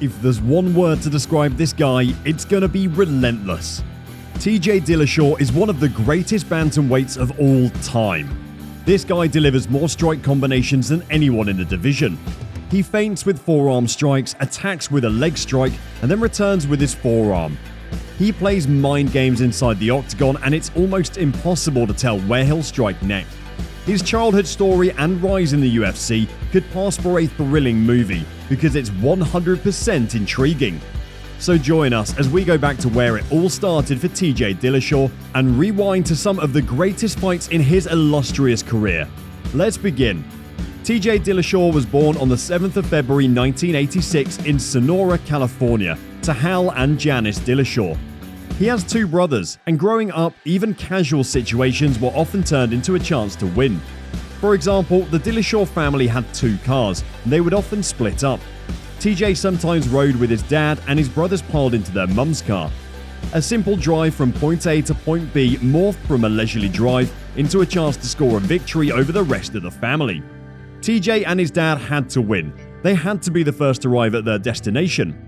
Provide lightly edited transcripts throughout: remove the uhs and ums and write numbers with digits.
If there's one word to describe this guy, it's gonna be relentless. TJ Dillashaw is one of the greatest bantamweights of all time. This guy delivers more strike combinations than anyone in the division. He feints with forearm strikes, attacks with a leg strike, and then returns with his forearm. He plays mind games inside the octagon, and it's almost impossible to tell where he'll strike next. His childhood story and rise in the UFC could pass for a thrilling movie because it's 100% intriguing. So join us as we go back to where it all started for TJ Dillashaw and rewind to some of the greatest fights in his illustrious career. Let's begin. TJ Dillashaw was born on the 7th of February 1986 in Sonora, California, to Hal and Janice Dillashaw. He has two brothers, and growing up, even casual situations were often turned into a chance to win. For example, the Dillashaw family had two cars, and they would often split up. TJ sometimes rode with his dad, and his brothers piled into their mum's car. A simple drive from point A to point B morphed from a leisurely drive into a chance to score a victory over the rest of the family. TJ and his dad had to win. They had to be the first to arrive at their destination.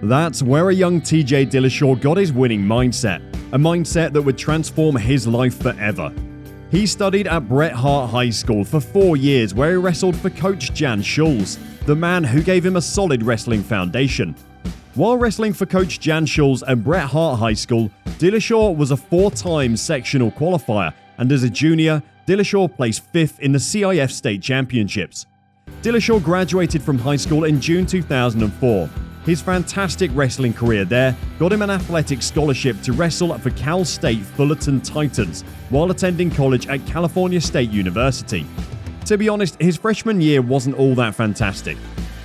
That's where a young TJ Dillashaw got his winning mindset, a mindset that would transform his life forever. He studied at Bret Hart High School for 4 years, where he wrestled for Coach Jan Schulz, the man who gave him a solid wrestling foundation. While wrestling for Coach Jan Schulz at Bret Hart High School, Dillashaw was a 4-time sectional qualifier, and as a junior, Dillashaw placed 5th in the CIF State Championships. Dillashaw graduated from high school in June 2004. His fantastic wrestling career there got him an athletic scholarship to wrestle for Cal State Fullerton Titans while attending college at California State University. To be honest, his freshman year wasn't all that fantastic.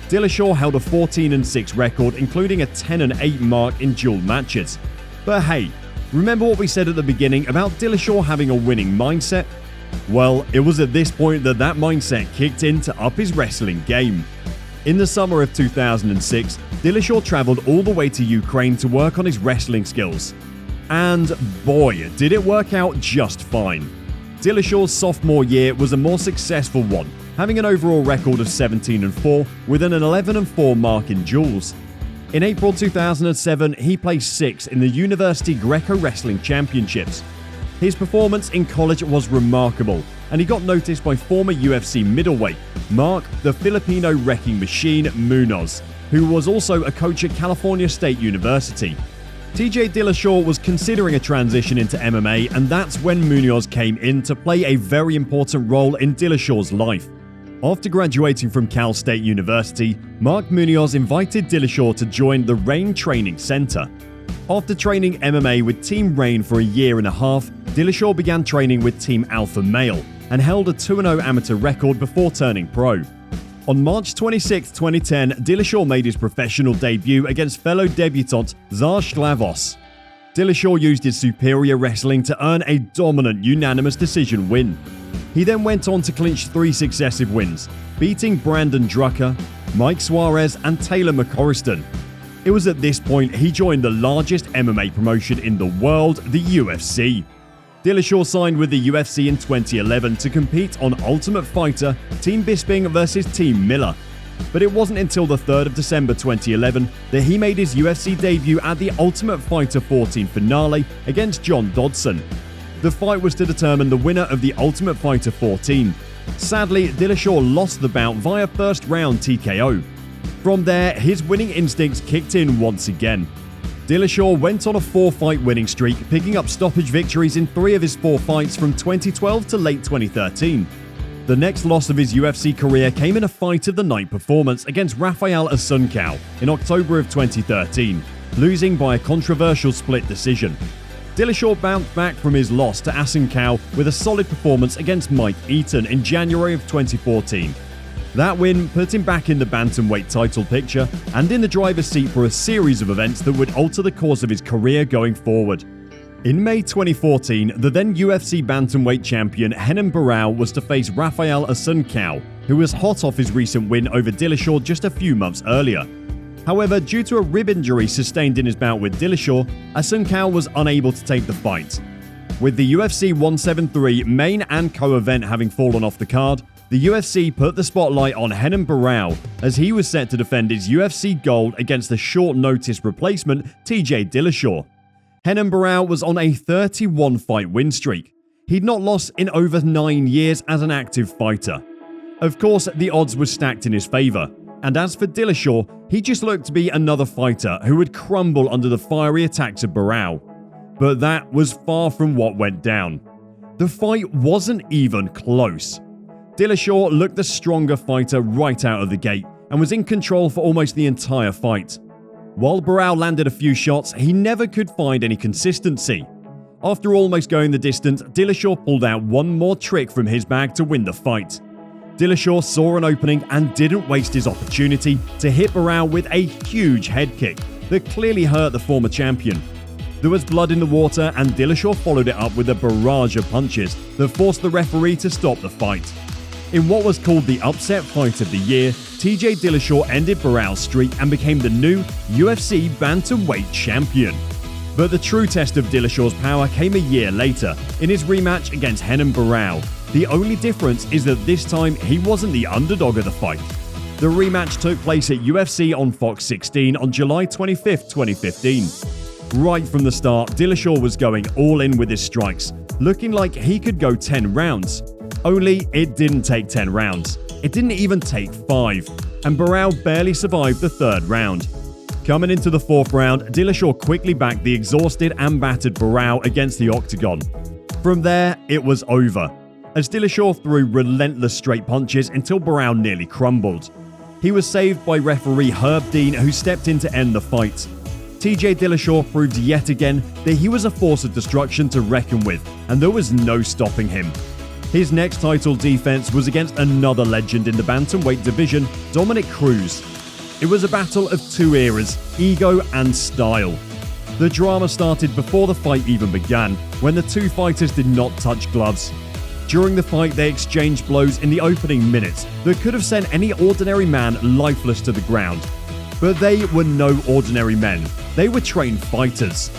Dillashaw held a 14-6 record, including a 10-8 mark in dual matches. But hey, remember what we said at the beginning about Dillashaw having a winning mindset? Well, it was at this point that mindset kicked in to up his wrestling game. In the summer of 2006, Dillashaw traveled all the way to Ukraine to work on his wrestling skills. And boy, did it work out just fine. Dillashaw's sophomore year was a more successful one, having an overall record of 17-4 with an 11-4 mark in duels. In April 2007, he placed 6th in the University Greco Wrestling Championships. His performance in college was remarkable, and he got noticed by former UFC middleweight Mark the Filipino Wrecking Machine Munoz, who was also a coach at California State University. TJ Dillashaw was considering a transition into MMA, and that's when Munoz came in to play a very important role in Dillashaw's life. After graduating from Cal State University, Mark Munoz invited Dillashaw to join the Rain Training Center. After training MMA with Team Rain for a year and a half, Dillashaw began training with Team Alpha Male and held a 2-0 amateur record before turning pro. On March 26, 2010, Dillashaw made his professional debut against fellow debutant Zar Sklavos. Dillashaw used his superior wrestling to earn a dominant unanimous decision win. He then went on to clinch 3 successive wins, beating Brandon Drucker, Mike Suarez, and Taylor McCorriston. It was at this point he joined the largest MMA promotion in the world, the UFC. Dillashaw signed with the UFC in 2011 to compete on Ultimate Fighter, Team Bisping vs Team Miller. But it wasn't until the 3rd of December 2011 that he made his UFC debut at the Ultimate Fighter 14 finale against John Dodson. The fight was to determine the winner of the Ultimate Fighter 14. Sadly, Dillashaw lost the bout via first round TKO. From there, his winning instincts kicked in once again. Dillashaw went on a 4-fight winning streak, picking up stoppage victories in 3 of his 4 fights from 2012 to late 2013. The next loss of his UFC career came in a fight of the night performance against Rafael Asuncao in October of 2013, losing by a controversial split decision. Dillashaw bounced back from his loss to Asuncao with a solid performance against Mike Eaton in January of 2014. That win put him back in the bantamweight title picture and in the driver's seat for a series of events that would alter the course of his career going forward. In May 2014, the then UFC bantamweight champion Renan Barão was to face Rafael Asuncao, who was hot off his recent win over Dillashaw just a few months earlier. However, due to a rib injury sustained in his bout with Dillashaw, Asuncao was unable to take the fight. With the UFC 173 main and co-event having fallen off the card, the UFC put the spotlight on Renan Barão as he was set to defend his UFC gold against the short-notice replacement TJ Dillashaw. Renan Barão was on a 31-fight win streak. He'd not lost in over 9 years as an active fighter. Of course, the odds were stacked in his favor, and as for Dillashaw, he just looked to be another fighter who would crumble under the fiery attacks of Barão. But that was far from what went down. The fight wasn't even close. Dillashaw looked the stronger fighter right out of the gate and was in control for almost the entire fight. While Barão landed a few shots, he never could find any consistency. After almost going the distance, Dillashaw pulled out one more trick from his bag to win the fight. Dillashaw saw an opening and didn't waste his opportunity to hit Barão with a huge head kick that clearly hurt the former champion. There was blood in the water and Dillashaw followed it up with a barrage of punches that forced the referee to stop the fight. In what was called the upset fight of the year, TJ Dillashaw ended Barão's streak and became the new UFC bantamweight champion. But the true test of Dillashaw's power came a year later in his rematch against Renan Barão. The only difference is that this time he wasn't the underdog of the fight. The rematch took place at UFC on Fox 16 on July 25, 2015. Right from the start, Dillashaw was going all in with his strikes, looking like he could go 10 rounds. Only it didn't take 10 rounds. It didn't even take 5, and Barão barely survived the 3rd round. Coming into the 4th round, Dillashaw quickly backed the exhausted and battered Barão against the octagon. From there, it was over, as Dillashaw threw relentless straight punches until Barão nearly crumbled. He was saved by referee Herb Dean, who stepped in to end the fight. TJ Dillashaw proved yet again that he was a force of destruction to reckon with, and there was no stopping him. His next title defense was against another legend in the bantamweight division, Dominick Cruz. It was a battle of 2 eras, ego and style. The drama started before the fight even began, when the 2 fighters did not touch gloves. During the fight, they exchanged blows in the opening minutes that could have sent any ordinary man lifeless to the ground. But they were no ordinary men. They were trained fighters.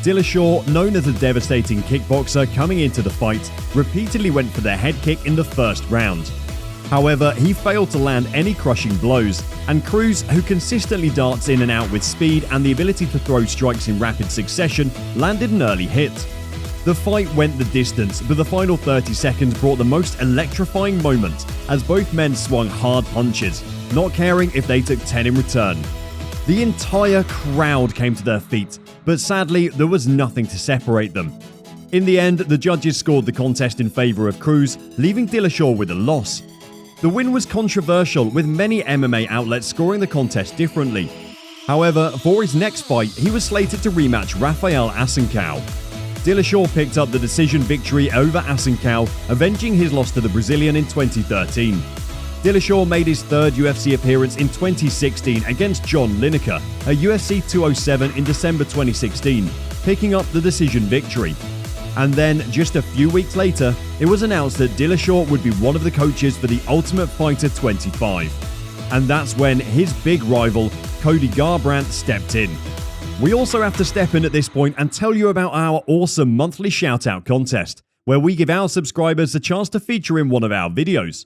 Dillashaw, known as a devastating kickboxer coming into the fight, repeatedly went for the head kick in the 1st round. However, he failed to land any crushing blows, and Cruz, who consistently darts in and out with speed and the ability to throw strikes in rapid succession, landed an early hit. The fight went the distance, but the final 30 seconds brought the most electrifying moment as both men swung hard punches, not caring if they took 10 in return. The entire crowd came to their feet, but sadly there was nothing to separate them. In the end, the judges scored the contest in favour of Cruz, leaving Dillashaw with a loss. The win was controversial, with many MMA outlets scoring the contest differently. However, for his next fight, he was slated to rematch Rafael Assunção. Dillashaw picked up the decision victory over Assunção, avenging his loss to the Brazilian in 2013. Dillashaw made his 3rd UFC appearance in 2016 against John Lineker at UFC 207 in December 2016, picking up the decision victory. And then, just a few weeks later, it was announced that Dillashaw would be one of the coaches for the Ultimate Fighter 25. And that's when his big rival, Cody Garbrandt, stepped in. We also have to step in at this point and tell you about our awesome monthly shoutout contest, where we give our subscribers a chance to feature in one of our videos.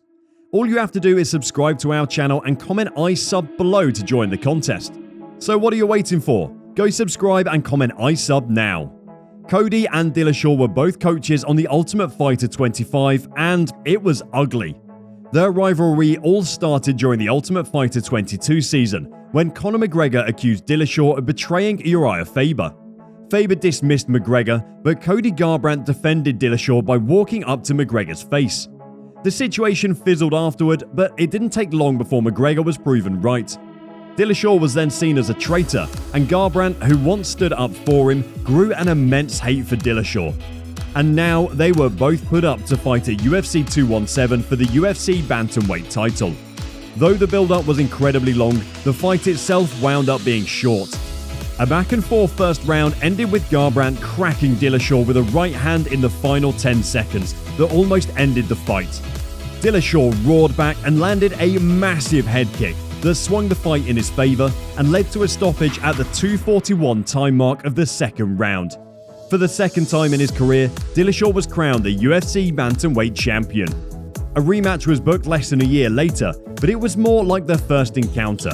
All you have to do is subscribe to our channel and comment I sub below to join the contest. So what are you waiting for? Go subscribe and comment I sub now. Cody and Dillashaw were both coaches on the Ultimate Fighter 25, and it was ugly. Their rivalry all started during the Ultimate Fighter 22 season, when Conor McGregor accused Dillashaw of betraying Uriah Faber. Faber dismissed McGregor, but Cody Garbrandt defended Dillashaw by walking up to McGregor's face. The situation fizzled afterward, but it didn't take long before McGregor was proven right. Dillashaw was then seen as a traitor, and Garbrandt, who once stood up for him, grew an immense hate for Dillashaw. And now they were both put up to fight at UFC 217 for the UFC Bantamweight title. Though the build-up was incredibly long, the fight itself wound up being short. A back-and-forth first round ended with Garbrandt cracking Dillashaw with a right hand in the final 10 seconds that almost ended the fight. Dillashaw roared back and landed a massive head kick that swung the fight in his favour and led to a stoppage at the 2:41 time mark of the 2nd round. For the 2nd time in his career, Dillashaw was crowned the UFC Bantamweight champion. A rematch was booked less than a year later, but it was more like their first encounter.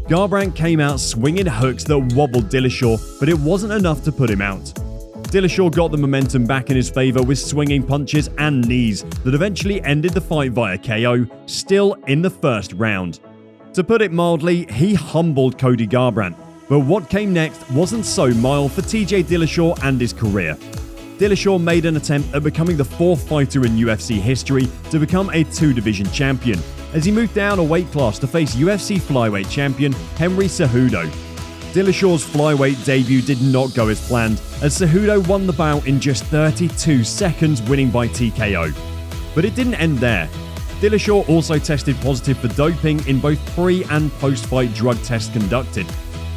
Garbrandt came out swinging hooks that wobbled Dillashaw, but it wasn't enough to put him out. Dillashaw got the momentum back in his favor with swinging punches and knees that eventually ended the fight via KO, still in the first round. To put it mildly, he humbled Cody Garbrandt, but what came next wasn't so mild for TJ Dillashaw and his career. Dillashaw made an attempt at becoming the fourth fighter in UFC history to become a two-division champion, as he moved down a weight class to face UFC flyweight champion Henry Cejudo. Dillashaw's flyweight debut did not go as planned, as Cejudo won the bout in just 32 seconds, winning by TKO. But it didn't end there. Dillashaw also tested positive for doping in both pre- and post-fight drug tests conducted.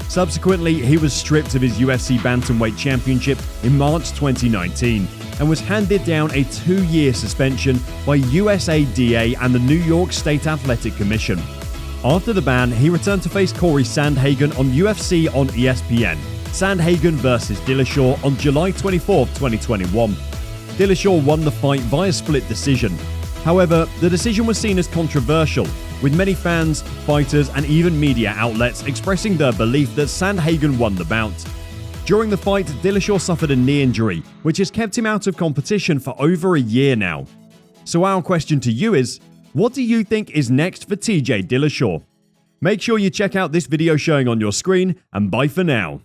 Subsequently, he was stripped of his UFC bantamweight championship in March 2019 and was handed down a 2-year suspension by USADA and the New York State Athletic Commission. After the ban, he returned to face Corey Sandhagen on UFC on ESPN. Sandhagen vs. Dillashaw on July 24, 2021. Dillashaw won the fight via split decision. However, the decision was seen as controversial, with many fans, fighters, and even media outlets expressing their belief that Sandhagen won the bout. During the fight, Dillashaw suffered a knee injury, which has kept him out of competition for over a year now. So our question to you is, what do you think is next for TJ Dillashaw? Make sure you check out this video showing on your screen, and bye for now.